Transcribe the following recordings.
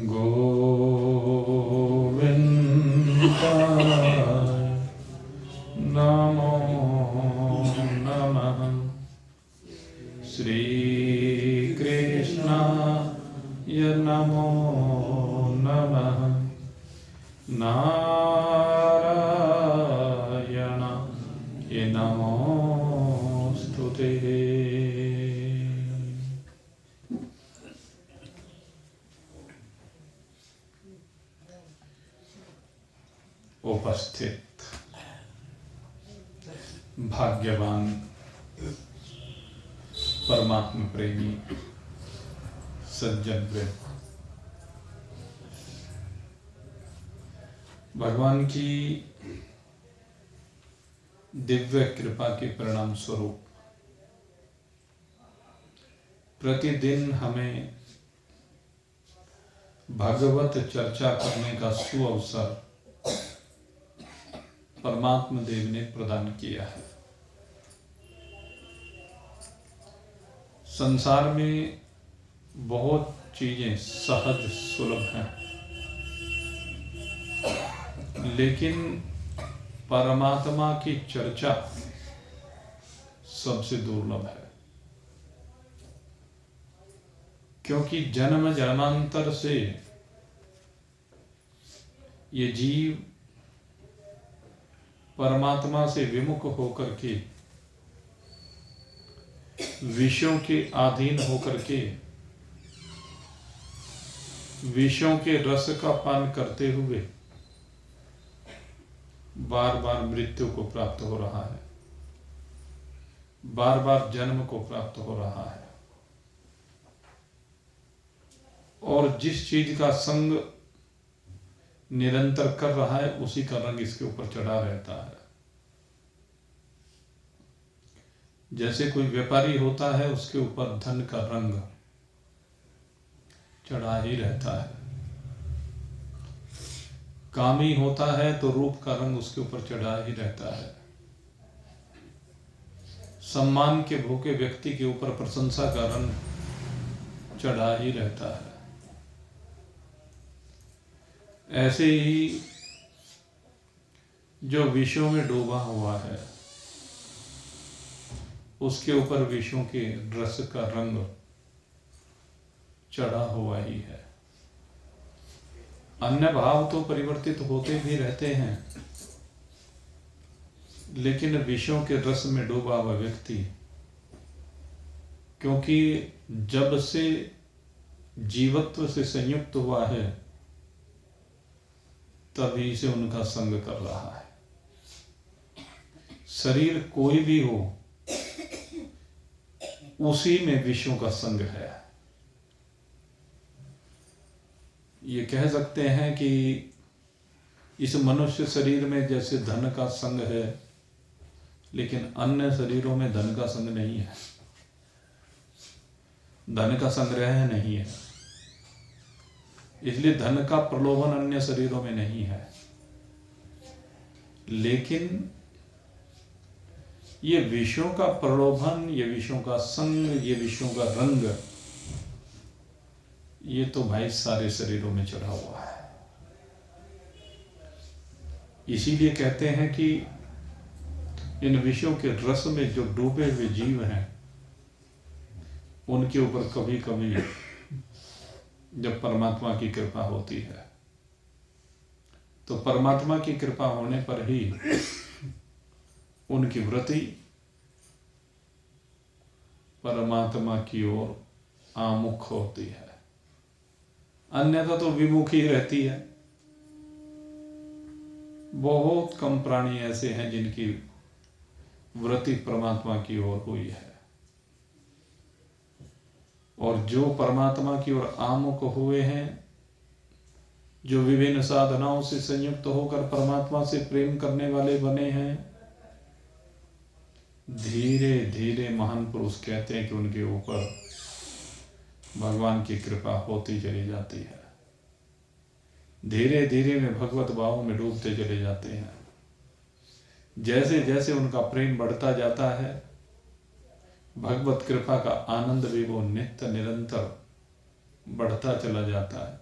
गोविन्दाय नमो नमः। श्रीकृष्णाय नमो नमः। नारायणाय नमोस्तुते। उपस्थित भाग्यवान परमात्मा प्रेमी सज्जन वृंद, भगवान की दिव्य कृपा के परिणाम स्वरूप प्रतिदिन हमें भागवत चर्चा करने का सुअवसर परमात्मा देव ने प्रदान किया है। संसार में बहुत चीजें सहज सुलभ हैं, लेकिन परमात्मा की चर्चा सबसे दुर्लभ है। क्योंकि जन्म जन्मांतर से ये जीव परमात्मा से विमुख होकर के, विषयों के अधीन होकर के, विषयों के रस का पान करते हुए बार बार मृत्यु को प्राप्त हो रहा है, बार बार जन्म को प्राप्त हो रहा है। और जिस चीज का संग निरंतर कर रहा है उसी का रंग इसके ऊपर चढ़ा रहता है। जैसे कोई व्यापारी होता है, उसके ऊपर धन का रंग चढ़ा ही रहता है। कामी होता है तो रूप का रंग उसके ऊपर चढ़ा ही रहता है। सम्मान के भूखे व्यक्ति के ऊपर प्रशंसा का रंग चढ़ा ही रहता है। ऐसे ही जो विषयों में डूबा हुआ है उसके ऊपर विषयों के रस का रंग चढ़ा हुआ ही है। अन्य भाव तो परिवर्तित होते भी रहते हैं, लेकिन विषयों के रस में डूबा हुआ व्यक्ति, क्योंकि जब से जीवत्व से संयुक्त हुआ है तभी से उनका संग कर रहा है। शरीर कोई भी हो, उसी में विषयों का संग है। ये कह सकते हैं कि इस मनुष्य शरीर में जैसे धन का संग है, लेकिन अन्य शरीरों में धन का संग नहीं है, धन का संग्रह नहीं है। इसलिए धन का प्रलोभन अन्य शरीरों में नहीं है। लेकिन ये विषयों का प्रलोभन, ये विषयों का संग, ये विषयों का रंग, ये तो भाई सारे शरीरों में चढ़ा हुआ है। इसीलिए कहते हैं कि इन विषयों के रस में जो डूबे हुए जीव हैं, उनके ऊपर कभी कभी जब परमात्मा की कृपा होती है, तो परमात्मा की कृपा होने पर ही उनकी वृत्ति परमात्मा की ओर आमुख होती है, अन्यथा तो विमुख ही रहती है। बहुत कम प्राणी ऐसे हैं जिनकी वृत्ति परमात्मा की ओर हुई है, और जो परमात्मा की ओर आमुख हुए हैं, जो विभिन्न साधनाओं से संयुक्त होकर परमात्मा से प्रेम करने वाले बने हैं, धीरे धीरे महान पुरुष कहते हैं कि उनके ऊपर भगवान की कृपा होती चली जाती है। धीरे धीरे में भगवत भाव में डूबते चले जाते हैं। जैसे जैसे उनका प्रेम बढ़ता जाता है, भगवत कृपा का आनंद भी वो नित्य निरंतर बढ़ता चला जाता है।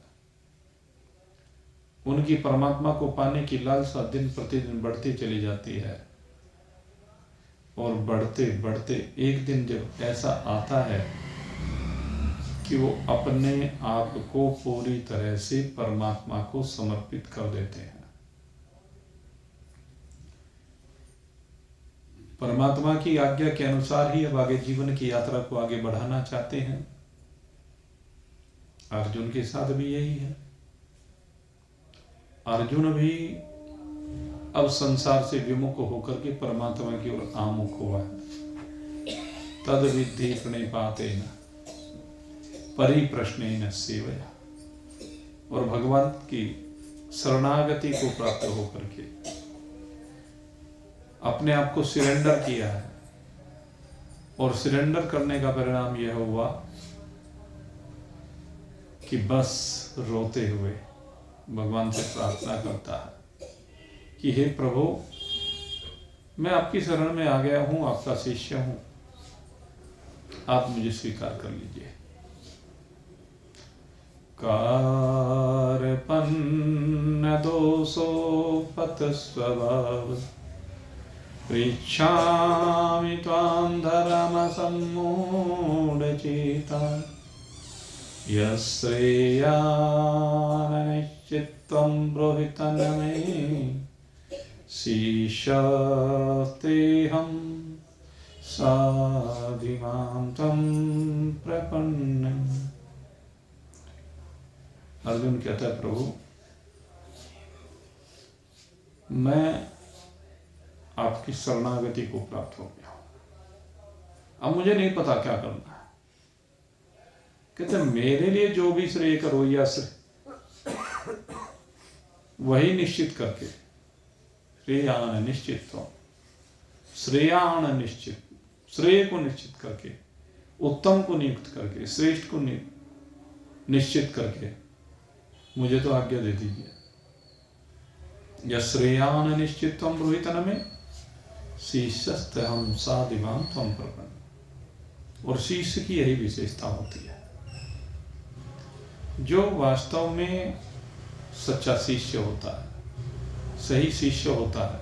उनकी परमात्मा को पाने की लालसा दिन प्रतिदिन बढ़ती चली जाती है। और बढ़ते बढ़ते एक दिन जब ऐसा आता है कि वो अपने आप को पूरी तरह से परमात्मा को समर्पित कर देते हैं। परमात्मा की आज्ञा के अनुसार ही अब आगे जीवन की यात्रा को आगे बढ़ाना चाहते हैं। अर्जुन के साथ भी यही है। अर्जुन भी अब संसार से विमुख होकर के परमात्मा की ओर आमुख हुआ है। तद विद्धि प्रणिपातेन परिप्रश्नेन सेवया, और भगवान की शरणागति को प्राप्त होकर के अपने आप को सिरेंडर किया है। और सिरेंडर करने का परिणाम यह हुआ कि बस रोते हुए भगवान से प्रार्थना करता है कि हे प्रभु, मैं आपकी शरण में आ गया हूं, आपका शिष्य हूं, आप मुझे स्वीकार कर लीजिए। कार्पण्य दोषोपत स्वभाव पृच्छामि त्वां धर्मसम्मूढचेता यश्रेयाननिश्चित्वं ब्रूहि तन्मे शिष्यस्तेऽहं साधिमां त्वं प्रपन्नम्। अर्जुन कहता है, प्रभु मैं आपकी शरणागति को प्राप्त हो गया हूं, अब मुझे नहीं पता क्या करना है। कहते मेरे लिए जो भी श्रेय करो या वही निश्चित करके, श्रेयान निश्चित, श्रेयान निश्चित, श्रेय को निश्चित करके, उत्तम को नियुक्त करके, श्रेष्ठ को निश्चित करके मुझे तो आज्ञा दे दीजिए। या श्रेयान निश्चित्वं ब्रूहि तन्मे शिष्यस्तेऽहं साधिमां त्वं प्रपन्नम्। और शिष्य की यही विशेषता होती है। जो वास्तव में सच्चा शिष्य होता है, सही शिष्य होता है,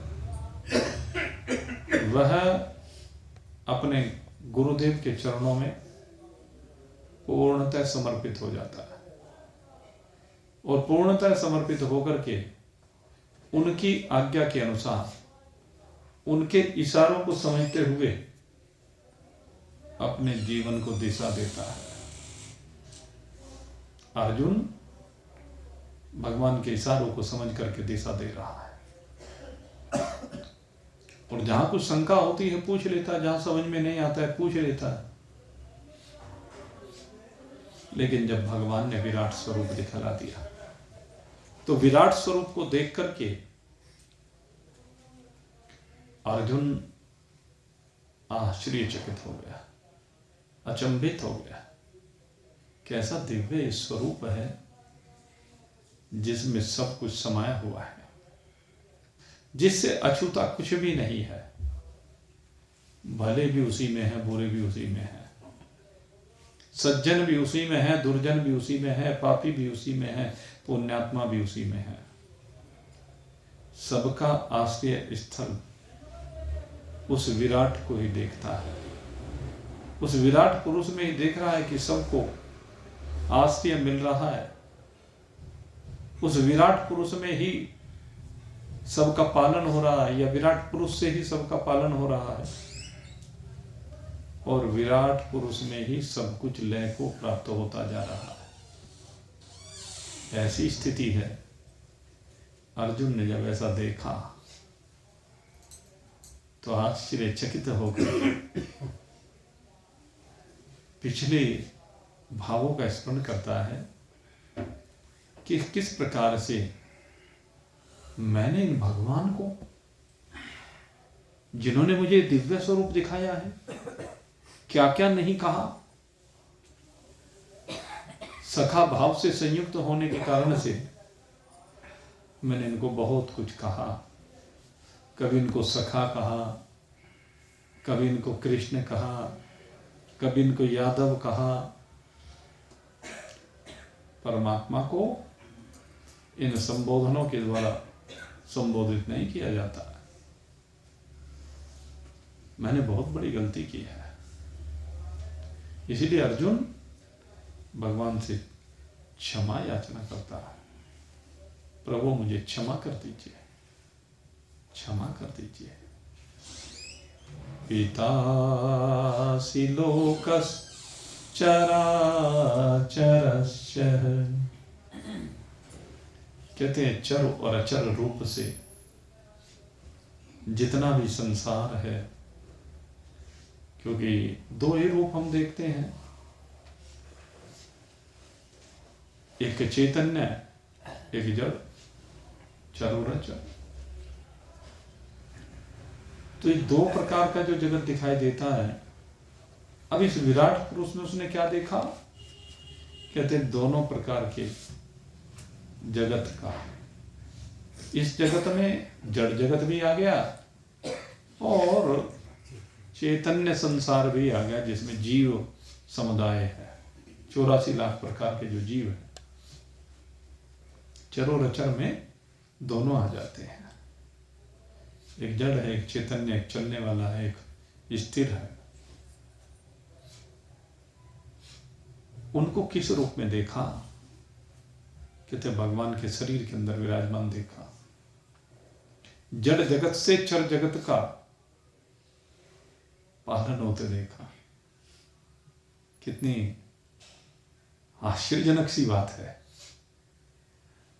वह अपने गुरुदेव के चरणों में पूर्णतः समर्पित हो जाता है। और पूर्णतः समर्पित होकर के उनकी आज्ञा के अनुसार, उनके इशारों को समझते हुए अपने जीवन को दिशा देता है। अर्जुन भगवान के इशारों को समझ करके दिशा दे रहा है। और जहां कुछ शंका होती है पूछ लेता है, जहां समझ में नहीं आता है पूछ लेता है। लेकिन जब भगवान ने विराट स्वरूप दिखला दिया तो विराट स्वरूप को देख करके अर्जुन आश्चर्यचकित हो गया, अचंभित हो गया। कैसा दिव्य स्वरूप है जिसमें सब कुछ समाया हुआ है, जिससे अछूता कुछ भी नहीं है। भले भी उसी में है, बुरे भी उसी में है, सज्जन भी उसी में है, दुर्जन भी उसी में है, पापी भी उसी में है, पुण्यात्मा भी उसी में है। सबका आश्रय स्थल उस विराट को ही देखता है। उस विराट पुरुष में ही देख रहा है कि सबको आश्रय मिल रहा है। उस विराट पुरुष में ही सबका पालन हो रहा है, या विराट पुरुष से ही सबका पालन हो रहा है। और विराट पुरुष में ही सब कुछ लय को प्राप्त होता जा रहा है। ऐसी स्थिति है। अर्जुन ने जब ऐसा देखा तो आश्चर्यचकित होकर पिछले भावों का स्मरण करता है कि किस प्रकार से मैंने इन भगवान को, जिन्होंने मुझे दिव्य स्वरूप दिखाया है, क्या क्या नहीं कहा। सखा भाव से संयुक्त होने के कारण से मैंने इनको बहुत कुछ कहा। कभी इनको सखा कहा, कभी इनको कृष्ण कहा, कभी इनको यादव कहा, परमात्मा को इन संबोधनों के द्वारा संबोधित नहीं किया जाता। मैंने बहुत बड़ी गलती की है। इसीलिए अर्जुन भगवान से क्षमा याचना करता है, प्रभु मुझे क्षमा कर दीजिए, क्षमा कर दीजिए। पितासि लोकश्चराचरस्य, कहते हैं चर और अचर रूप से जितना भी संसार है, क्योंकि दो ही रूप हम देखते हैं, एक चैतन्य, एक जड़, चर और अचर। तो ये दो प्रकार का जो जगत दिखाई देता है। अब इस विराट पुरुष में उसने क्या देखा? कहते हैं दोनों प्रकार के जगत का। इस जगत में जड़ जगत भी आ गया और चैतन्य संसार भी आ गया, जिसमें जीव समुदाय है, 84 लाख प्रकार के जो जीव है। चर और अचर में दोनों आ जाते हैं। एक जड़ है, एक चैतन्य, एक चलने वाला है, एक स्थिर है। उनको किस रूप में देखा? कहते भगवान के शरीर के अंदर विराजमान देखा। जड़ जगत से चर जगत का पालन होते देखा। कितनी आश्चर्यजनक सी बात है।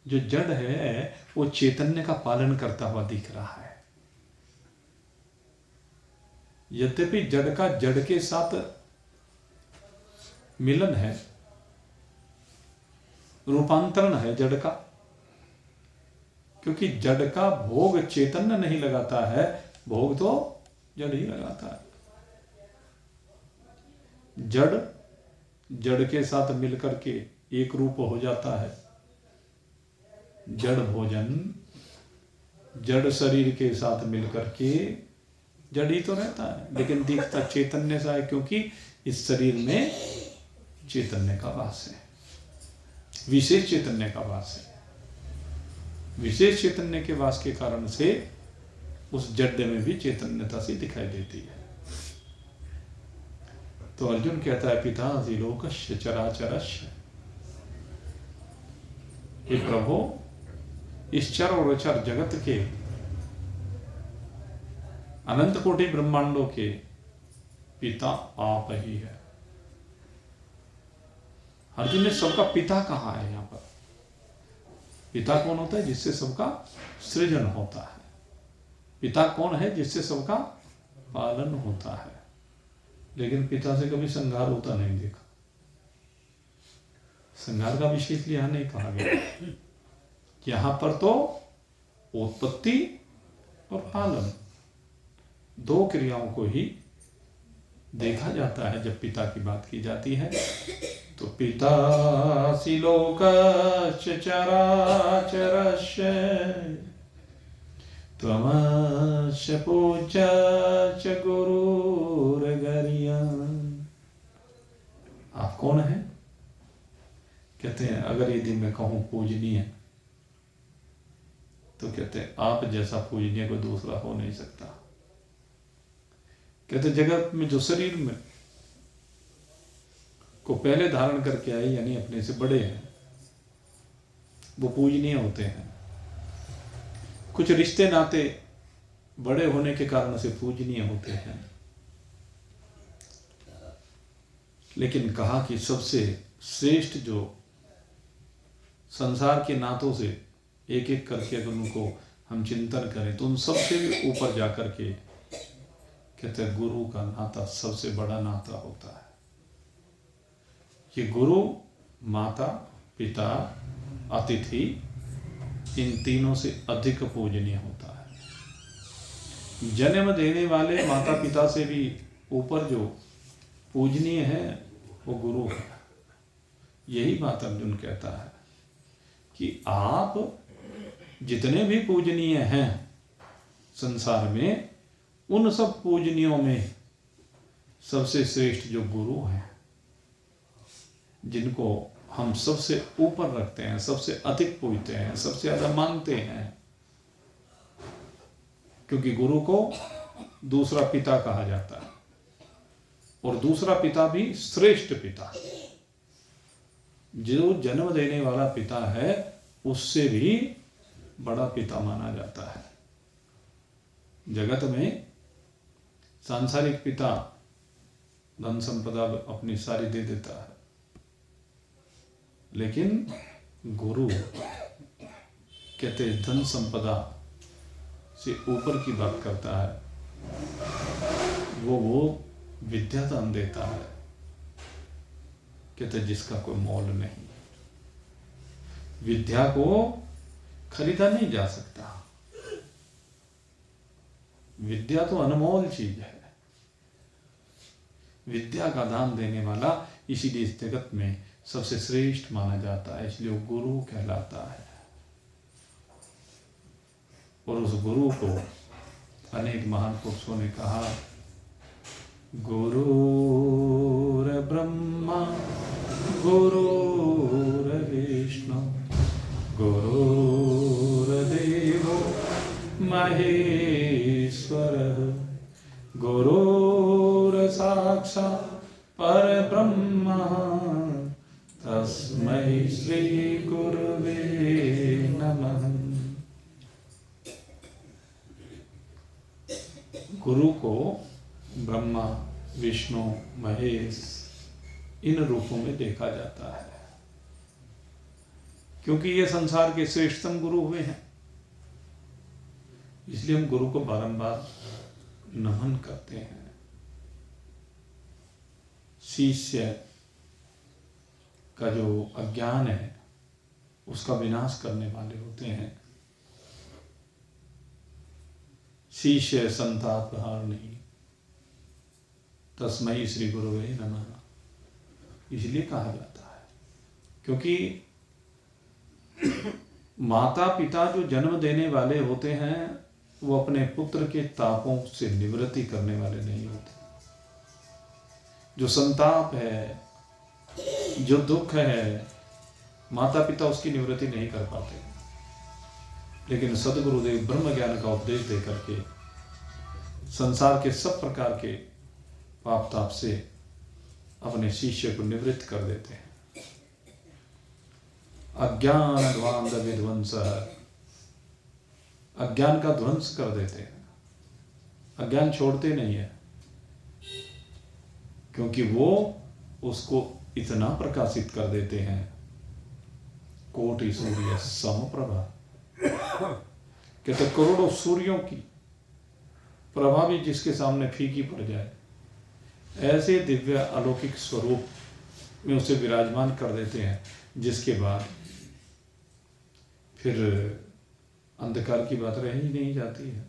जो जड़ है वो चैतन्य का पालन करता हुआ दिख रहा है। यद्यपि जड़ का जड़ के साथ मिलन है, रूपांतरण है जड़ का, क्योंकि जड़ का भोग चैतन्य नहीं लगाता है, भोग तो जड़ ही लगाता है। जड़ जड़ के साथ मिलकर के एक रूप हो जाता है। जड़ भोजन जड़ शरीर के साथ मिलकर के जड़ ही तो रहता है, लेकिन दिखता चैतन्य सा है, क्योंकि इस शरीर में चैतन्य का वास है, विशेष चैतन्य का वास है। विशेष चैतन्य के वास के कारण से उस जड़ में भी चैतन्यता सी दिखाई देती है। तो अर्जुन कहता है पितासि लोकस्य चराचरस्य, हे प्रभु इस चर और अचर जगत के, अनंत कोटि ब्रह्मांडों के पिता आप ही है। अर्जुन ने सबका पिता कहा है। यहां पर पिता कौन होता है? जिससे सबका सृजन होता है। पिता कौन है? जिससे सबका पालन होता है। लेकिन पिता से कभी संहार होता नहीं देखा। संहार का विषय इसलिए यहां नहीं कहा गया। यहां पर तो उत्पत्ति और पालन दो क्रियाओं को ही देखा जाता है जब पिता की बात की जाती है। तो पितासि लोकस्य चराचरस्य त्वमस्य पूज्यश्च गुरुर्गरीयन्। आप कौन हैं? कहते हैं अगर यदि मैं कहूं पूजनीय, तो कहते हैं आप जैसा पूजनीय को दूसरा हो नहीं सकता। कहते जगत में जो शरीर में को पहले धारण करके आए, यानी अपने से बड़े हैं, वो पूजनीय होते हैं। कुछ रिश्ते नाते बड़े होने के कारण से पूजनीय होते हैं। लेकिन कहा कि सबसे श्रेष्ठ जो संसार के नातों से एक एक करके अगर उनको हम चिंतन करें तो उन सबसे भी ऊपर जाकर के कहते हैं गुरु का नाता सबसे बड़ा नाता होता है। ये गुरु, माता, पिता, अतिथि, इन तीनों से अधिक पूजनीय होता है। जन्म देने वाले माता पिता से भी ऊपर जो पूजनीय है वो गुरु है। यही बात अर्जुन कहता है कि आप जितने भी पूजनीय हैं संसार में, उन सब पूजनीयों में सबसे श्रेष्ठ जो गुरु हैं, जिनको हम सबसे ऊपर रखते हैं, सबसे अधिक पूजते हैं, सबसे ज़्यादा मानते हैं, क्योंकि गुरु को दूसरा पिता कहा जाता है, और दूसरा पिता भी श्रेष्ठ पिता। जो जन्म देने वाला पिता है उससे भी बड़ा पिता माना जाता है। जगत में सांसारिक पिता धन संपदा अपनी सारी दे देता है, लेकिन गुरु कहते धन संपदा से ऊपर की बात करता है। वो विद्या दान देता है, कहते जिसका कोई मोल नहीं। विद्या को खरीदा नहीं जा सकता, विद्या तो अनमोल चीज है। विद्या का दान देने वाला इसीलिए इस जगत में सबसे श्रेष्ठ माना जाता है, इसलिए वो गुरु कहलाता है। और उस गुरु को अनेक महान पुरुषों ने कहा, गुरुर ब्रह्मा गुरुर विष्णु गुरुर्देवो महेश्वरः गुरुर साक्षात् परब्रह्म तस्मै श्री गुरुवे नमः। गुरु को ब्रह्मा विष्णु महेश इन रूपों में देखा जाता है, क्योंकि ये संसार के श्रेष्ठतम गुरु हुए हैं। इसलिए हम गुरु को बारंबार नमन करते हैं। शिष्य का जो अज्ञान है उसका विनाश करने वाले होते हैं। शिष्य संताप हारणी तस्मै श्री गुरुवे नमः इसलिए कहा जाता है, क्योंकि माता पिता जो जन्म देने वाले होते हैं वो अपने पुत्र के तापों से निवृत्ति करने वाले नहीं होते। जो संताप है, जो दुख है, माता पिता उसकी निवृत्ति नहीं कर पाते। लेकिन सदगुरुदेव ब्रह्म ज्ञान का उपदेश दे करके संसार के सब प्रकार के पाप ताप से अपने शिष्य को निवृत्त कर देते हैं। अज्ञान ध्वांध विध्वंस, अज्ञान का ध्वंस कर देते हैं। अज्ञान छोड़ते नहीं है, क्योंकि वो उसको इतना प्रकाशित कर देते हैं, कोटि सूर्य समप्रभा। कहते करोड़ों सूर्यों की प्रभा भी जिसके सामने फीकी पड़ जाए, ऐसे दिव्य अलौकिक स्वरूप में उसे विराजमान कर देते हैं, जिसके बाद फिर अंधकार की बात रह ही नहीं जाती है,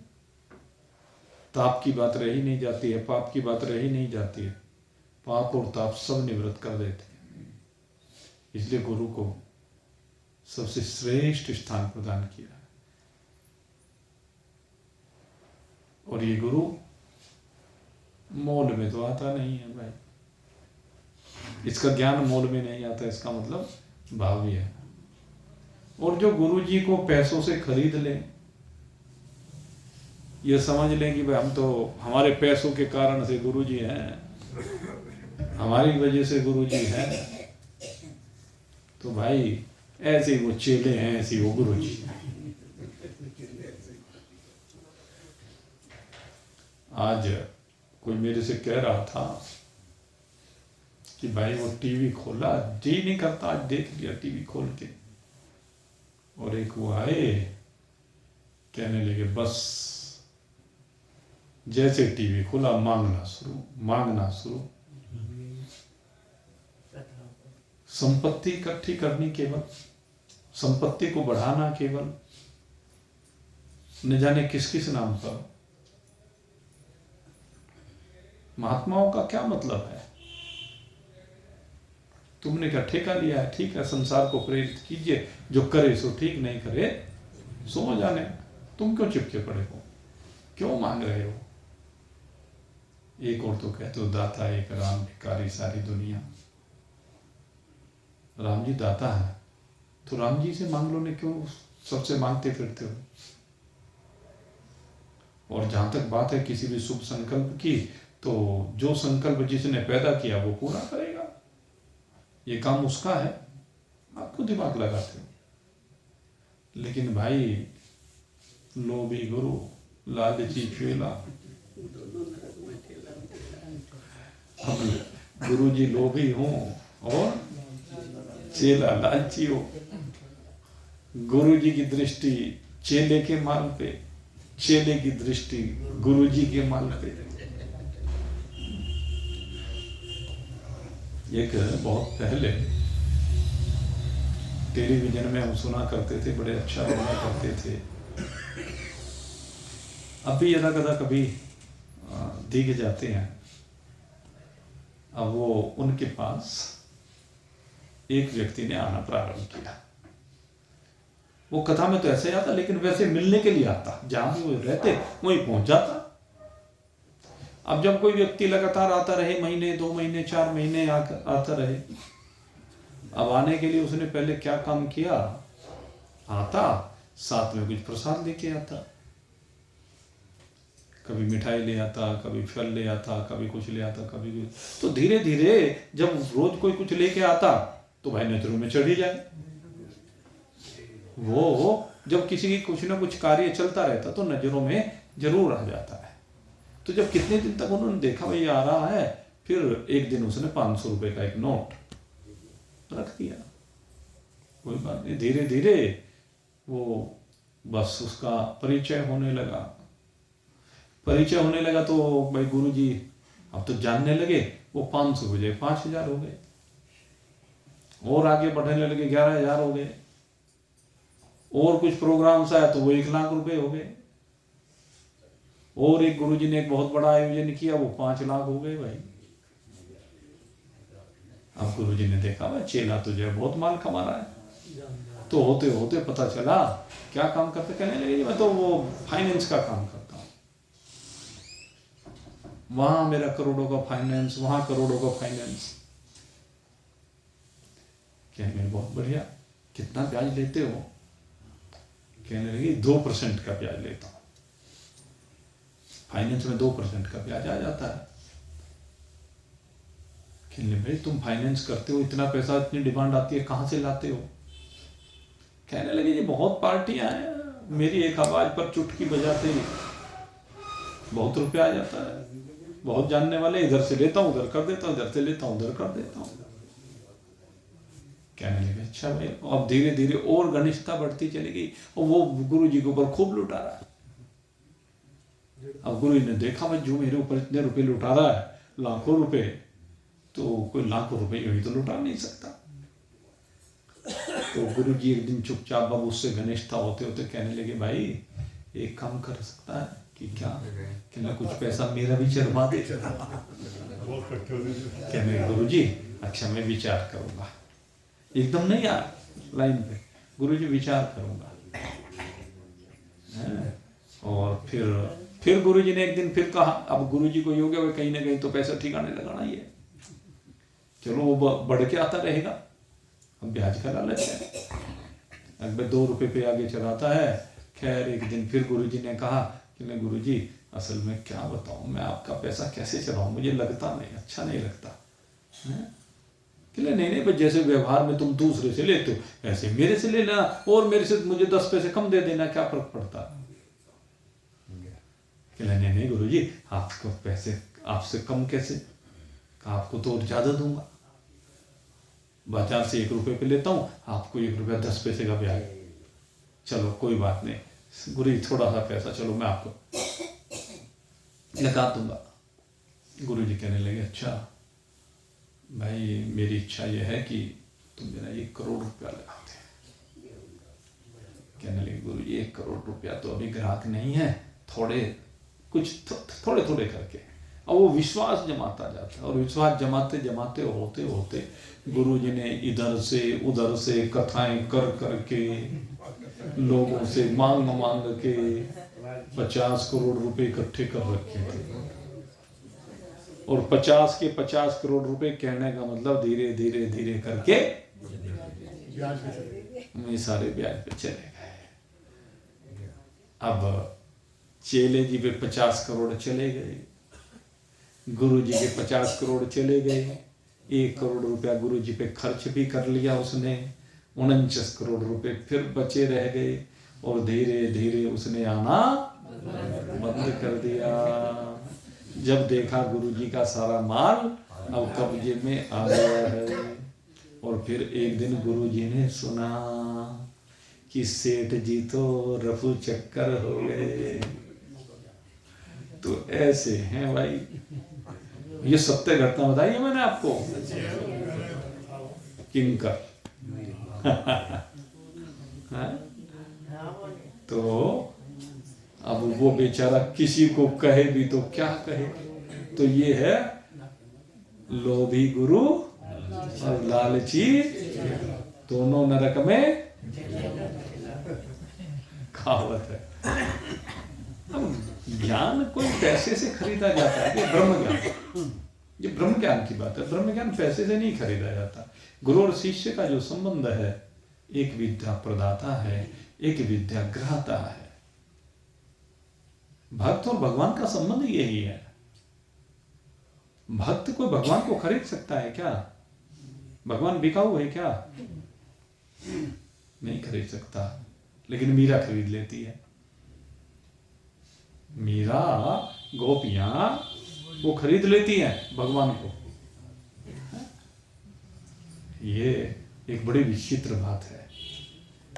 ताप की बात रह ही नहीं जाती है, पाप की बात रह ही नहीं जाती है। पाप और ताप सब निवृत्त कर देते हैं। इसलिए गुरु को सबसे श्रेष्ठ स्थान प्रदान किया है। और ये गुरु मोल में तो आता नहीं है भाई, इसका ज्ञान मोल में नहीं आता, इसका मतलब भावी है। और जो गुरु जी को पैसों से खरीद लें, ये समझ लें कि भाई हम तो हमारे पैसों के कारण से गुरु जी हैं, हमारी वजह से गुरु जी हैं, तो भाई ऐसे वो चेले हैं, ऐसे वो गुरु जी हैं। आज कोई मेरे से कह रहा था कि भाई वो टीवी खोला, जी नहीं करता, आज देख लिया टीवी खोल के, और एक वो आए कहने लगे बस जैसे टीवी खोला मांगना शुरू। संपत्ति इकट्ठी करनी केवल, संपत्ति को बढ़ाना केवल, न जाने किस किस नाम पर। महात्माओं का क्या मतलब है? तुमने क्या ठेका लिया है? ठीक है, संसार को प्रेरित कीजिए, जो करे सो ठीक, नहीं करे सो न जाने। तुम क्यों चिपके पड़े हो? क्यों मांग रहे हो? एक और तो कहते हो दाता एक राम, भिखारी सारी दुनिया। राम जी दाता है, तो राम जी से मांग लो, ने क्यों सबसे मांगते फिरते हो? और जहां तक बात है किसी भी शुभ संकल्प की, तो जो संकल्प जिसने पैदा किया वो पूरा करेगा, ये काम उसका है, आप खुद दिमाग लगाते हो। लेकिन भाई लोभी गुरु लालची चेला, हम गुरु जी लोभी हो और चेला लालची हो। गुरु जी की दृष्टि चेले के माल पे, चेले की दृष्टि गुरु जी के माल पे। एक बहुत पहले टेलीविजन में हम सुना करते थे, बड़े अच्छा बोला करते थे, अब भी यदा कदा कभी दिख जाते हैं। अब वो उनके पास एक व्यक्ति ने आना प्रारंभ किया। वो कथा में तो ऐसे आता, लेकिन वैसे मिलने के लिए आता, जहां भी वो रहते वहीं पहुंच जाता। अब जब कोई व्यक्ति लगातार आता रहे, महीने 2 महीने 4 महीने आता रहे, अब आने के लिए उसने पहले क्या काम किया, आता साथ में कुछ प्रसाद लेके आता, कभी मिठाई ले आता, कभी फल ले आता, कभी कुछ ले आता, कभी कुछ। तो धीरे धीरे जब रोज कोई कुछ लेके आता तो भाई नजरों में चढ़ ही जाए। वो जब किसी की कुछ ना कुछ कार्य चलता रहता तो नजरों में जरूर आ जाता है। तो जब कितने दिन तक उन्होंने देखा भाई आ रहा है, फिर एक दिन उसने 500 रुपए का एक नोट रख दिया। कोई बात नहीं, धीरे धीरे वो बस उसका परिचय होने लगा। परिचय होने लगा तो भाई गुरुजी अब तो जानने लगे। वो 500 बजे 5000 हो गए, और आगे बढ़ने लगे 11000 हो गए, और कुछ प्रोग्राम्स आया तो वो 1 लाख रुपए हो गए, और एक गुरुजी ने एक बहुत बड़ा आयोजन किया, वो 5 लाख हो गए भाई। अब गुरुजी ने देखा भाई चेला तो जो बहुत माल कमा रहा है। तो होते होते पता चला क्या काम करते, कहने लगे मैं तो वो फाइनेंस का काम करता हूँ, वहां मेरा करोड़ों का फाइनेंस, वहां करोड़ों का फाइनेंस। कहने लगे बहुत बढ़िया, कितना ब्याज लेते हो? कहने लगे 2% का ब्याज लेता हूं। फाइनेंस में 2% का ब्याज आ जाता है। कहने भाई तुम फाइनेंस करते हो, इतना पैसा, इतनी डिमांड आती है, कहां से लाते हो? कहने लगे जी बहुत पार्टियां हैं, मेरी एक आवाज पर चुटकी बजाते ही बहुत रुपया आ जाता है, बहुत जानने वाले, इधर से लेता हूं उधर कर देता हूं, इधर से लेता हूं उधर कर देता हूं। कहने लगे अच्छा भाई। अब धीरे धीरे और घनिष्ठता बढ़ती चली गई, और वो गुरु जी के ऊपर खूब लुटा रहा है। अब गुरु जी ने देखा भाई जो मेरे ऊपर इतने रुपए लुटा रहा है, लाखों रुपए, तो कोई लाखों रुपए यूं ही तो लुटा नहीं सकता। तो गुरु जी एक दिन चुपचाप अब उससे घनिष्ठता होते होते कहने लगे भाई एक काम कर सकता है कि क्या, कि मैं कुछ पैसा मेरा भी चढ़वा दे। कहने गुरु जी अच्छा मैं विचार करूंगा। एकदम नहीं यार लाइन पे, गुरु जी विचार करूंगा। और फिर गुरु जी ने एक दिन फिर कहा, अब गुरु जी को ये हो गया कहीं ना कहीं तो पैसा ठिकाने लगाना ही है, चलो वो बढ़ के आता रहेगा, अब ब्याज का लालच है, अगर 2 रुपए पे आगे चलाता है। खैर एक दिन फिर गुरु जी ने कहा कि मैं गुरु जी असल में क्या बताऊं, मैं आपका पैसा कैसे चलाऊं, मुझे लगता नहीं, अच्छा नहीं लगता। नहीं भाई जैसे व्यवहार में तुम दूसरे से लेते हो ऐसे मेरे से लेना, और मेरे से मुझे 10 पैसे कम दे देना, क्या फर्क पड़ता? नहीं गुरु जी आपको पैसे आपसे कम कैसे, आपको तो और ज्यादा दूंगा, बाजार से 1 रुपए पे लेता हूँ, आपको 1 रुपया 10 पैसे का ब्याज। चलो कोई बात नहीं गुरु जी, थोड़ा सा पैसा चलो मैं आपको लगा दूंगा। गुरु जी कहने लगे अच्छा भाई मेरी इच्छा यह है कि तुम मेरा 1 करोड़ रुपया लगाते। कहने लगे गुरु जी 1 करोड़ रुपया तो अभी ग्राहक नहीं है, थोड़े थोड़े करके। और वो विश्वास जमाता जाता है, और विश्वास जमाते जमाते होते होते गुरु जी ने इधर से उधर से कथाएं कर करके लोगों से मांग के 50 करोड़ रुपए इकट्ठे कर रखे थे। और 50 के 50 करोड़ रुपए कहने का मतलब धीरे धीरे धीरे करके मैं सारे ब्याज पे चले गए। अब चेले जी पे 50 करोड़ चले गए, गुरु जी के 50 करोड़ चले गए, 1 करोड़ रुपया गुरु जी पे खर्च भी कर लिया उसने, 49 करोड़ रुपए फिर बचे रह गए, और धीरे धीरे उसने आना बंद कर दिया। जब देखा गुरु जी का सारा माल अब कब्जे में आ गया है, और फिर एक दिन गुरु जी ने सुना कि सेठ जी तो रफू चक्कर हो गए। तो ऐसे हैं भाई, ये सत्य घटना बताई है मैंने आपको। किंकर तो अब वो बेचारा किसी को कहे भी तो क्या कहे, तो ये है लोभी गुरु और लालची दोनों नरक में, कहावत है। अब ज्ञान कोई पैसे से खरीदा जाता है, ये ब्रह्म ज्ञान, ये ब्रह्म ज्ञान की बात है। ब्रह्म ज्ञान पैसे से नहीं खरीदा जाता। गुरु और शिष्य का जो संबंध है, एक विद्या प्रदाता है, एक विद्या ग्रहता है। भक्त और भगवान का संबंध यही है। भक्त कोई भगवान को खरीद सकता है क्या? भगवान बिकाऊ है क्या? नहीं खरीद सकता। लेकिन मीरा खरीद लेती है। मीरा गोपियां वो खरीद लेती हैं भगवान को। ये एक बड़ी विचित्र बात है।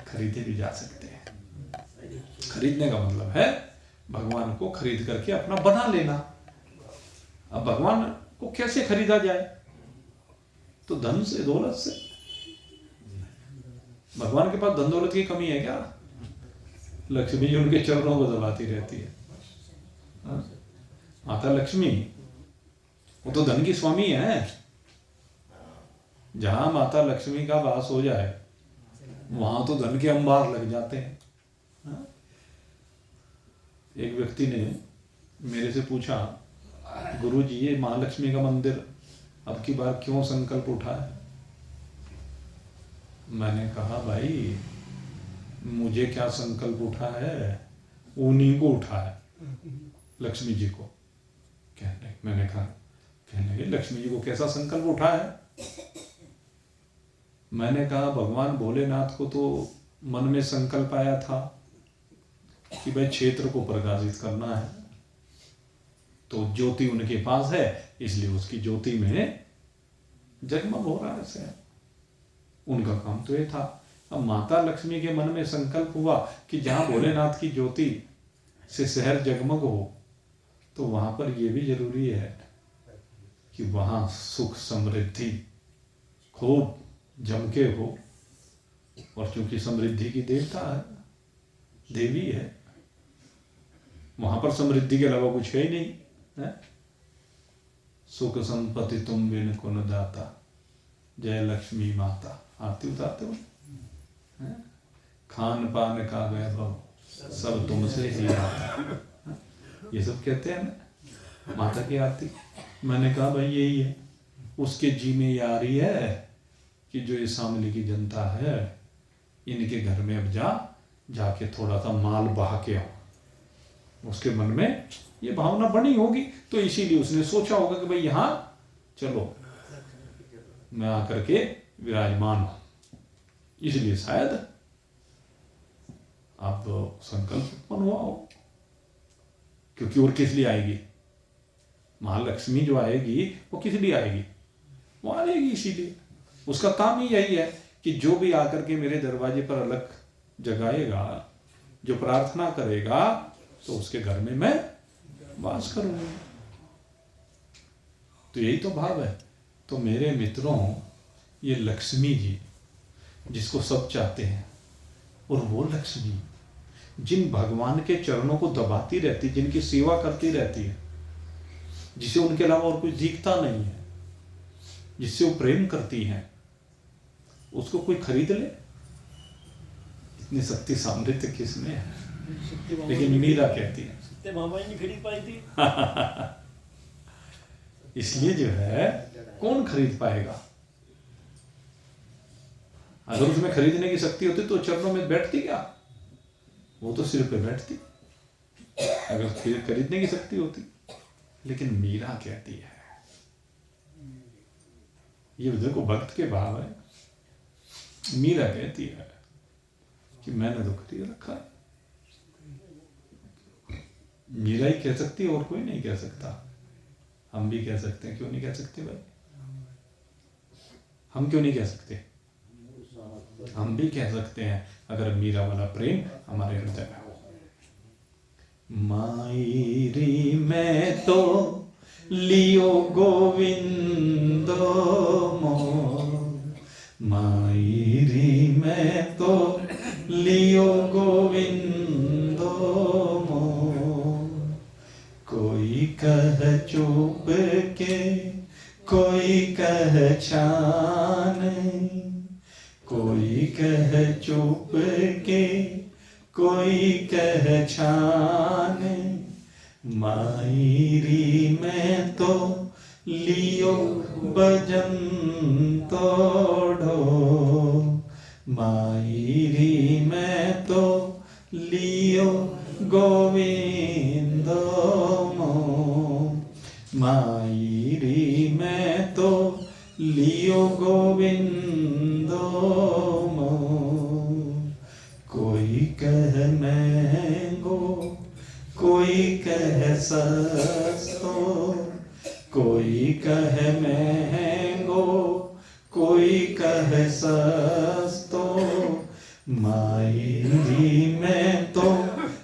खरीदे भी जा सकते हैं। खरीदने का मतलब है भगवान को खरीद करके अपना बना लेना। अब भगवान को कैसे खरीदा जाए? तो धन से, दौलत से। भगवान के पास धन दौलत की कमी है क्या? लक्ष्मी जी उनके चरणों को दबाती रहती है। माता लक्ष्मी वो तो धन की स्वामी है। जहां माता लक्ष्मी का वास हो जाए वहां तो धन के अंबार लग जाते हैं। एक व्यक्ति ने मेरे से पूछा, गुरु जी ये महालक्ष्मी का मंदिर अब की बार क्यों संकल्प उठा है? मैंने कहा भाई मुझे क्या संकल्प उठा है, उन्हीं को उठा है, लक्ष्मी जी को। मैंने कहा, कहने लगे लक्ष्मी जी को कैसा संकल्प उठा है? मैंने कहा भगवान भोलेनाथ को तो मन में संकल्प आया था कि भाई क्षेत्र को प्रकाशित करना है, तो ज्योति उनके पास है इसलिए उसकी ज्योति में जगमग हो रहा है। उनका काम तो ये था। अब माता लक्ष्मी के मन में संकल्प हुआ कि जहां भोलेनाथ की ज्योति से शहर जगमग हो, तो वहां पर यह भी जरूरी है कि वहां सुख समृद्धि खूब जम के हो। और चूंकि समृद्धि की देवता है, देवी है, वहां पर समृद्धि के अलावा कुछ है ही नहीं है? सुख संपत्ति तुम बिन कुन दाता, जय लक्ष्मी माता। आरती उतारते हो, खान पान का वैभव सब तुमसे ही आता, ये सब कहते हैं ना माता की आरती। मैंने कहा भाई यही है, उसके जी में ये आ रही है कि जो ये शामली की जनता है इनके घर में अब जाके थोड़ा सा माल बहा के आओ। उसके मन में ये भावना बनी होगी, तो इसीलिए उसने सोचा होगा कि भाई यहाँ चलो मैं आकर के विराजमान हूं, इसलिए शायद आप संकल्प उत्पन्न हुआ हो। क्योंकि और किस लिए आएगी? महालक्ष्मी जो आएगी वो किस लिए आएगी? वो आएगी इसीलिए। उसका काम ही यही है कि जो भी आकर के मेरे दरवाजे पर अलग जगाएगा, जो प्रार्थना करेगा, तो उसके घर में मैं वास करूंगा। तो यही तो भाव है। तो मेरे मित्रों, ये लक्ष्मी जी जिसको सब चाहते हैं, और वो लक्ष्मी जिन भगवान के चरणों को दबाती रहती, जिनकी सेवा करती रहती है, जिसे उनके अलावा और कुछ दिखता नहीं है, जिससे वो प्रेम करती हैं, उसको कोई खरीद ले? इतनी शक्ति सामर्थ्य किसमें है? लेकिन मीरा कहती है नहीं खरीद पाई थी। इसलिए जो है कौन खरीद पाएगा? अगर उसमें खरीदने की शक्ति होती तो चरणों में बैठती क्या? वो तो सिर पे बैठती अगर खरीदने की शक्ति होती। लेकिन मीरा कहती है, ये देखो भक्त के भाव है। मीरा कहती है कि मैंने तो खरीद रखा है। मीरा ही कह सकती है और कोई नहीं कह सकता। हम भी कह सकते हैं, क्यों नहीं कह सकते भाई? हम क्यों नहीं कह सकते? हम भी कह सकते हैं अगर मीरा वाला प्रेम हमारे हृदय में हो। मायरी मैं तो लियो गोविंदो मोर, मायरी मैं तो लियो गोविंदो मोर। कोई कह चुप के, कोई कह छान, कोई कह चुप के, कोई कह छान। मायरी मैं तो लियो भजन तोड़ो, मायरी मैं तो लियो गोविंदो मोर, मायरी मैं तो लियो गोविंदो मोर। कोई कह महंगो, कोई कह सस्तो, कोई कह महंगो, कोई कह सस्तो। मायरी मैं तो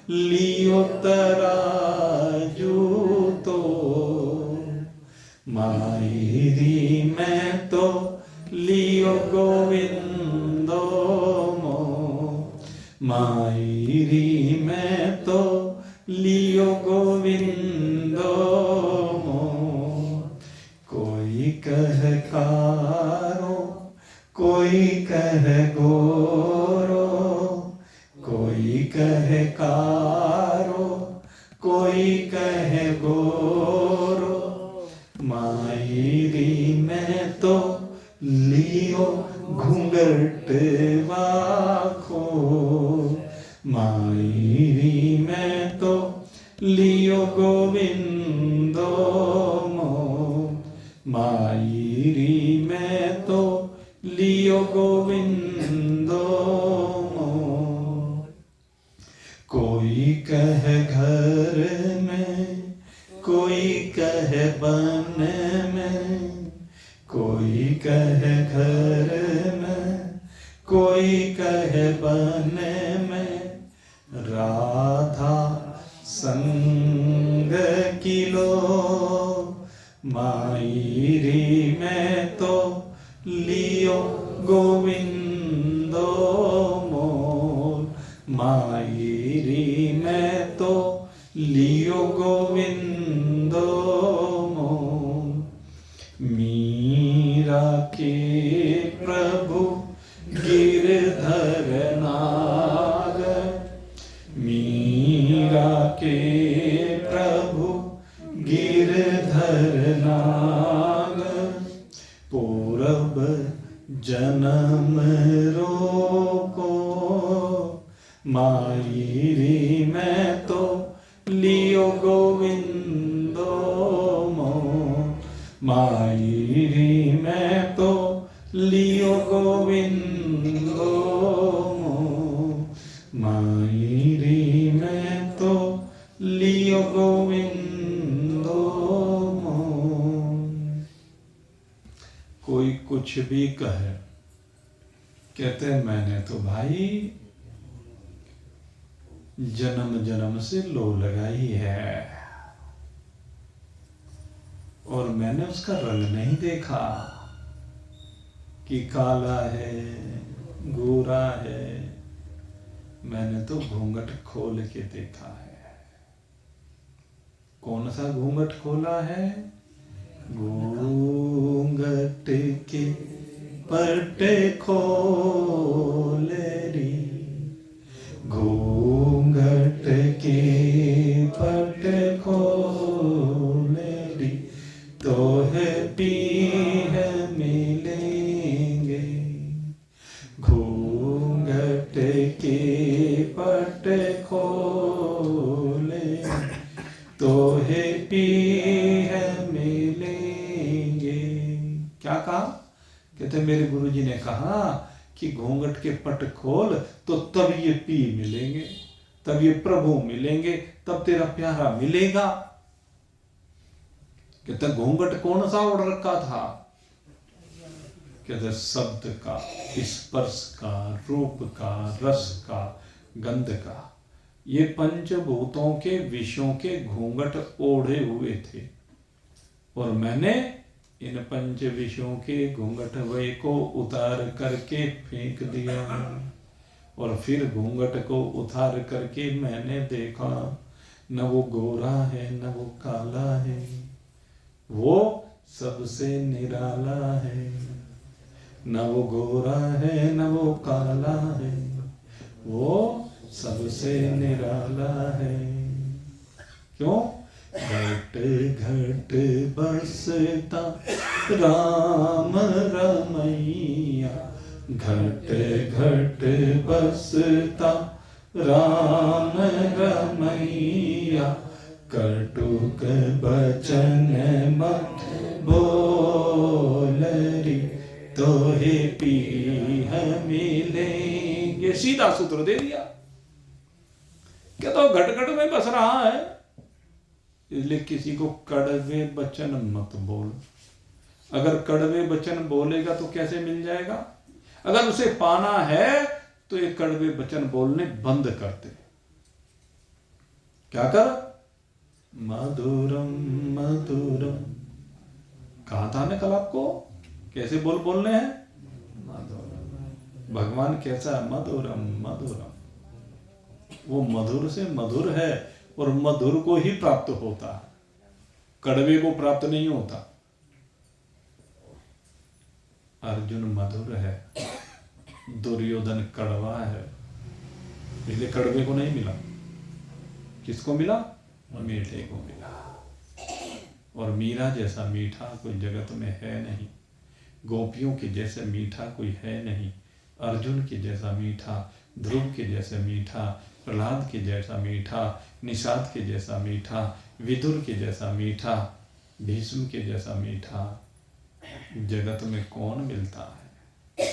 लियो तराजू तो, मायरी मैं तो लियो गोविंदो मोर, मायरी मैं तो लियो गोविंदो मोर। कोई कह कारो, कोई कह गोरो, कोई कह कारो, कोई कह गोरो। मायरी मैं तो लियो घूंघट वाखो, मायरी मैं तो लियो गोविंदो मोर, मायरी मैं तो लियो गोविंदो मोर। कोई कह घर में, कोई कह बन में, कोई कह घर में, कोई कह बन में। राधा संग किलो, मायरी मैं तो लियो गोविंदो मोर, मायरी मैं तो लियो गोविंदो मोर। मीरा के प्रभु गिरधर नाग, मीरा के प्रभु गिरधर नाग। पूरब जन्म रोको, मायरी मैं तो लियो गोविंदो मोर, मायरी मैं तो लियो गोविंदो मोर, मायरी मैं तो लियो गोविंदो मोर। कोई कुछ भी कहे, कहते हैं मैंने तो भाई जन्म जन्म से लो लगाई है और मैंने उसका रंग नहीं देखा कि काला है गोरा है। मैंने तो घूंघट खोल के देखा है। कौन सा घूंघट खोला है? घूंघट के पर्दे खोले री, घूंघट के पर्दे खोले री, तो है पी है मिलेंगे। मेरे गुरुजी ने कहा कि घूंघट के पट खोल तो तब ये पी मिलेंगे, तब ये प्रभु मिलेंगे, तब तेरा प्यारा मिलेगा। कहते घूंघट कौन सा ओढ़ रखा था? कहते शब्द का, स्पर्श का, रूप का, रस का, गंध का, ये पंचभूतों के विषयों के घूंघट ओढ़े हुए थे और मैंने इन पंच विषयों के घूंघट वय को उतार करके फेंक दिया और फिर घूंघट को उतार करके मैंने देखा न वो गोरा है न वो काला है, वो सबसे निराला है। न वो गोरा है न वो काला है, वो सबसे निराला है। क्यों? घट घट बसता राम रमैया, घट घट बसता राम रमैया, कटुक बचन मत बोलरी तोहे पीह मिलेंगे। सीधा सूत्र दे दिया। क्या तो घट घट में बस रहा है, इसलिए किसी को कड़वे वचन मत बोल। अगर कड़वे वचन बोलेगा तो कैसे मिल जाएगा? अगर उसे पाना है तो ये कड़वे वचन बोलने बंद कर दे। क्या कर? मधुरम मधुरम। कहा था ना कल आपको कैसे बोलने हैं? मधुरम। भगवान कैसा है? मधुरम मधुरम। वो मधुर से मधुर है और मधुर को ही प्राप्त होता है, कड़वे को प्राप्त नहीं होता। अर्जुन मधुर है, दुर्योधन कड़वा है, इसलिए कड़वे को नहीं मिला। किसको मिला? मीठे को मिला। और मीरा जैसा मीठा कोई जगत में है नहीं, गोपियों के जैसे मीठा कोई है नहीं, अर्जुन के जैसा मीठा, ध्रुव के जैसे मीठा, प्रहलाद के जैसा मीठा, निषाद के जैसा मीठा, विदुर के जैसा मीठा, भीष्म के जैसा मीठा जगत में कौन मिलता है?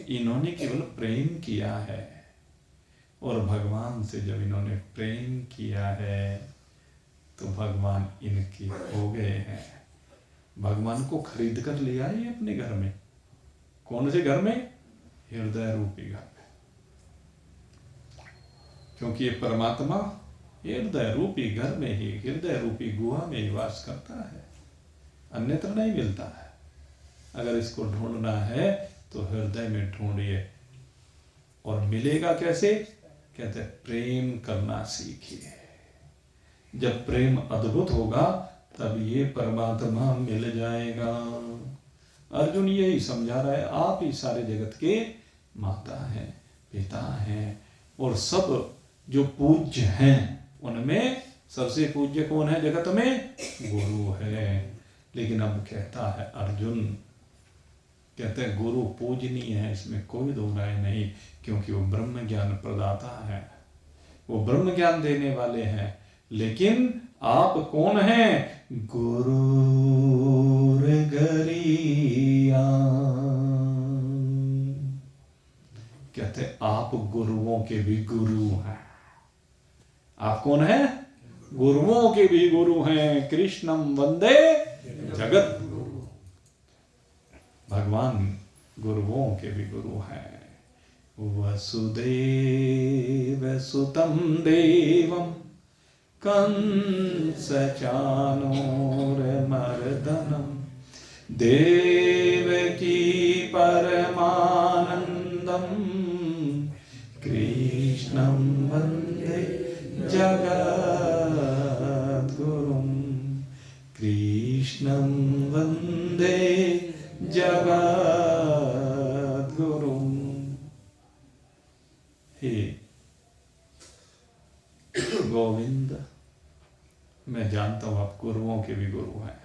इन्होंने केवल प्रेम किया है और भगवान से जब इन्होंने प्रेम किया है तो भगवान इनके हो गए हैं। भगवान को खरीद कर ले आए अपने घर में। कौन से घर में? हृदय रूपी घर में। क्योंकि ये परमात्मा हृदय रूपी घर में ही, हृदय रूपी गुहा में ही वास करता है, अन्यत्र नहीं मिलता है। अगर इसको ढूंढना है तो हृदय में ढूंढिए। और मिलेगा कैसे? कहते प्रेम करना सीखिए। जब प्रेम अद्भुत होगा तब ये परमात्मा मिल जाएगा। अर्जुन यही समझा रहा है, आप ही सारे जगत के माता हैं, पिता हैं और सब जो पूज्य हैं उनमें सबसे पूज्य कौन है जगत में? गुरु है। लेकिन अब कहता है अर्जुन, कहते हैं गुरु पूजनीय है, इसमें कोई दो राय नहीं, क्योंकि वो ब्रह्म ज्ञान प्रदाता है, वो ब्रह्म ज्ञान देने वाले हैं। लेकिन आप कौन हैं? गुरुर गरिया। कहते आप गुरुओं के भी गुरु हैं। आप कौन हैं? गुरुओं के भी गुरु हैं। कृष्णम वंदे जगत गुरु। भगवान गुरुओं के भी गुरु हैं। वसुदेव सुतं देवं कंस चाणूरमर्दनं देवकी परमानंदं कृष्णं वंदे जगद्गुरुं। कृष्णं वंदे जगद्गुरुं। हे गोविंद, मैं जानता हूं आप गुरुओं के भी गुरु हैं,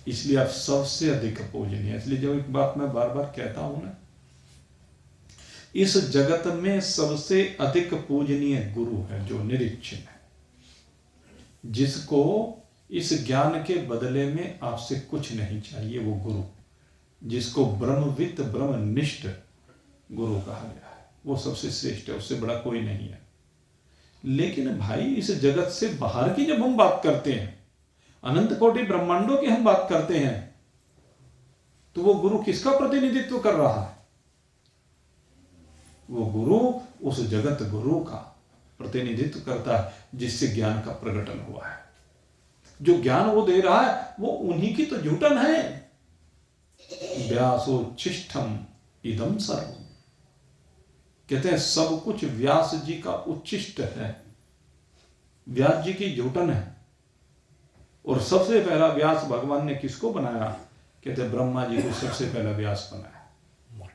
इसलिए आप सबसे अधिक पूजनीय। इसलिए जब एक बात मैं बार बार कहता हूं ना, इस जगत में सबसे अधिक पूजनीय गुरु है जो निरीक्षण है, जिसको इस ज्ञान के बदले में आपसे कुछ नहीं चाहिए, वो गुरु। जिसको ब्रह्मविद ब्रह्मनिष्ठ गुरु कहा गया है, वो सबसे श्रेष्ठ है, उससे बड़ा कोई नहीं है। लेकिन भाई इस जगत से बाहर की जब हम बात करते हैं, अनंत कोटि ब्रह्मांडों की हम बात करते हैं, तो वो गुरु किसका प्रतिनिधित्व कर रहा है? वो गुरु उस जगत गुरु का प्रतिनिधित्व करता है जिससे ज्ञान का प्रकटन हुआ है। जो ज्ञान वो दे रहा है वो उन्हीं की तो जुटन है। व्यासोच्छिष्टम इदम सर्व, कहते हैं सब कुछ व्यास जी का उच्छिष्ट है, व्यास जी की जुटन है। और सबसे पहला व्यास भगवान ने किसको बनाया? कहते हैं ब्रह्मा जी को सबसे पहला व्यास बनाया।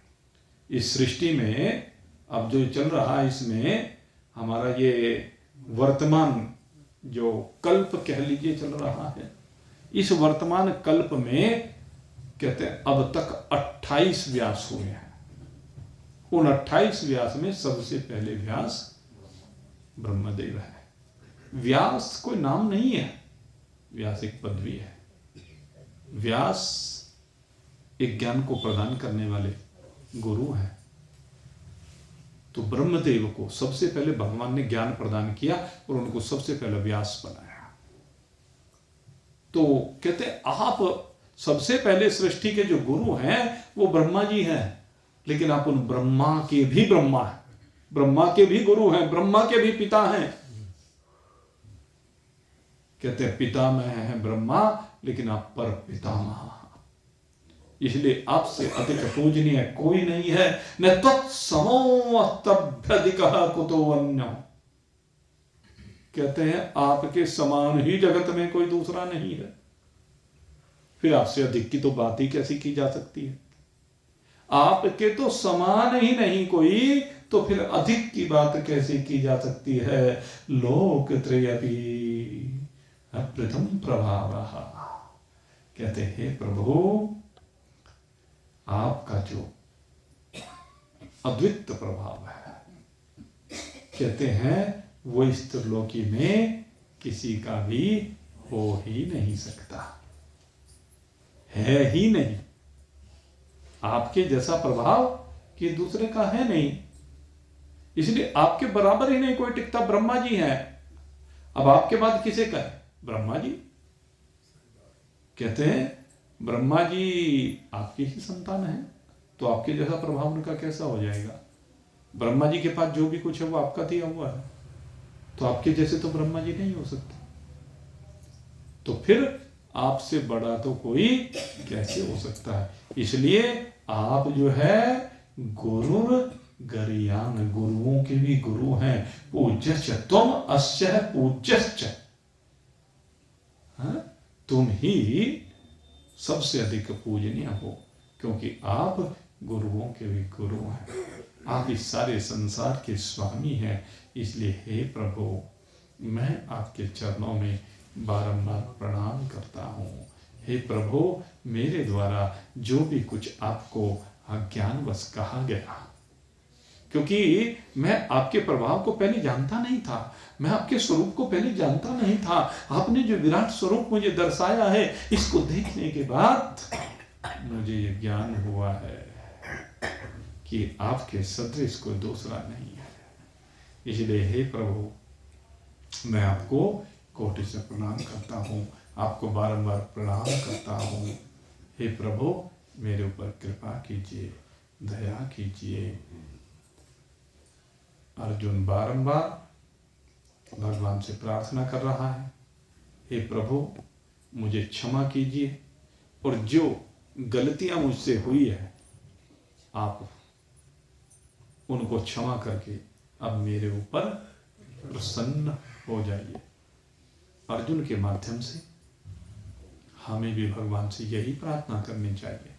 इस सृष्टि में अब जो चल रहा है, इसमें हमारा ये वर्तमान जो कल्प कह लीजिए चल रहा है, इस वर्तमान कल्प में कहते हैं अब तक 28 व्यास हुए हैं। उन 28 व्यास में सबसे पहले व्यास ब्रह्मदेव है। व्यास कोई नाम नहीं है, व्यास एक पदवी है। व्यास एक ज्ञान को प्रदान करने वाले गुरु हैं। तो ब्रह्मदेव को सबसे पहले भगवान ने ज्ञान प्रदान किया और उनको सबसे पहले व्यास बनाया। तो कहते हैं आप सबसे पहले सृष्टि के जो गुरु हैं वो ब्रह्मा जी हैं, लेकिन आप उन ब्रह्मा के भी ब्रह्मा हैं, ब्रह्मा के भी गुरु हैं, ब्रह्मा के भी पिता हैं। कहते हैं पितामह है ब्रह्मा, लेकिन आप पर पितामह, इसलिए आपसे अधिक पूजनीय कोई नहीं है। न तत्समो तभ्यधिकः कुतो अन्यो, कहते हैं आपके समान ही जगत में कोई दूसरा नहीं है। फिर आपसे अधिक की तो बात ही कैसी की जा सकती है? आपके तो समान ही नहीं कोई, तो फिर अधिक की बात कैसे की जा सकती है? लोक त्रयपि अप्रथम प्रभावः, कहते हैं प्रभु आपका जो अद्वितीय प्रभाव है, कहते हैं वो इस त्रिलोकी में किसी का भी हो ही नहीं सकता, है ही नहीं। आपके जैसा प्रभाव कि दूसरे का है नहीं, इसलिए आपके बराबर ही नहीं कोई टिकता। ब्रह्मा जी हैं, अब आपके बाद किसे का है? ब्रह्मा जी। कहते हैं ब्रह्मा जी आपकी ही संतान है, तो आपके जैसा प्रभाव उनका कैसा हो जाएगा? ब्रह्मा जी के पास जो भी कुछ है वो आपका दिया हुआ है, तो आपके जैसे तो ब्रह्मा जी नहीं हो सकते। तो फिर आपसे बड़ा तो कोई कैसे हो सकता है? इसलिए आप जो है गुरु गरियान, गुरुओं के भी गुरु हैं। पूज्यश्च त्वम् अस्य पूज्यश्च, तुम ही सबसे अधिक पूजनीय हो, क्योंकि आप गुरुओं के भी गुरु हैं। आप इस सारे संसार के स्वामी हैं। इसलिए हे प्रभु, मैं आपके चरणों में बारंबार प्रणाम करता हूँ। हे प्रभु, मेरे द्वारा जो भी कुछ आपको अज्ञानवश कहा गया, क्योंकि मैं आपके प्रभाव को पहले जानता नहीं था, मैं आपके स्वरूप को पहले जानता नहीं था। आपने जो विराट स्वरूप मुझे दर्शाया है, इसको देखने के बाद मुझे ये ज्ञान हुआ है कि आपके सदृश कोई दूसरा नहीं है। इसलिए हे प्रभु, मैं आपको कोटि से प्रणाम करता हूँ, आपको बारंबार प्रणाम करता हूँ। हे प्रभु, मेरे ऊपर कृपा कीजिए, दया कीजिए। अर्जुन बारंबार भगवान से प्रार्थना कर रहा है, हे प्रभु मुझे क्षमा कीजिए, और जो गलतियां मुझसे हुई है आप उनको क्षमा करके अब मेरे ऊपर प्रसन्न हो जाइए। अर्जुन के माध्यम से हमें भी भगवान से यही प्रार्थना करनी चाहिए,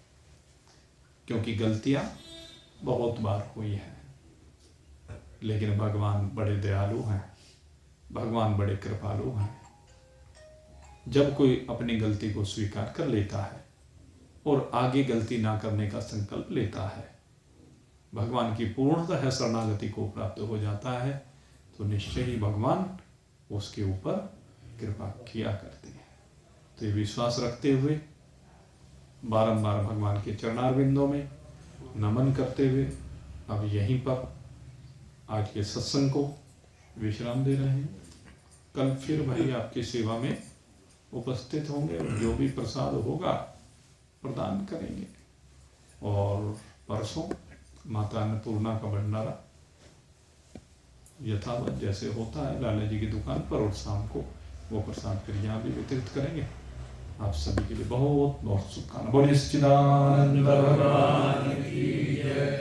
क्योंकि गलतियां बहुत बार हुई हैं, लेकिन भगवान बड़े दयालु हैं, भगवान बड़े कृपालु हैं। जब कोई अपनी गलती को स्वीकार कर लेता है और आगे गलती ना करने का संकल्प लेता है, भगवान की पूर्णतः शरणागति को प्राप्त हो जाता है, तो निश्चय ही भगवान उसके ऊपर कृपा किया करते हैं। तो ये विश्वास रखते हुए बारंबार भगवान के चरणारविंदों में नमन करते हुए अब यहीं पर आज के सत्संग को विश्राम दे रहे हैं। कल फिर भाई आपकी सेवा में उपस्थित होंगे और जो भी प्रसाद होगा प्रदान करेंगे। और परसों माता अन्नपूर्णा का भंडारा यथावत जैसे होता है लाला जी की दुकान पर, और शाम को वो प्रसाद फिर यहाँ भी वितरित करेंगे। आप सभी के लिए बहुत बहुत शुभकामनाएं। बोलिए सच्चिदानंद भगवान की जय।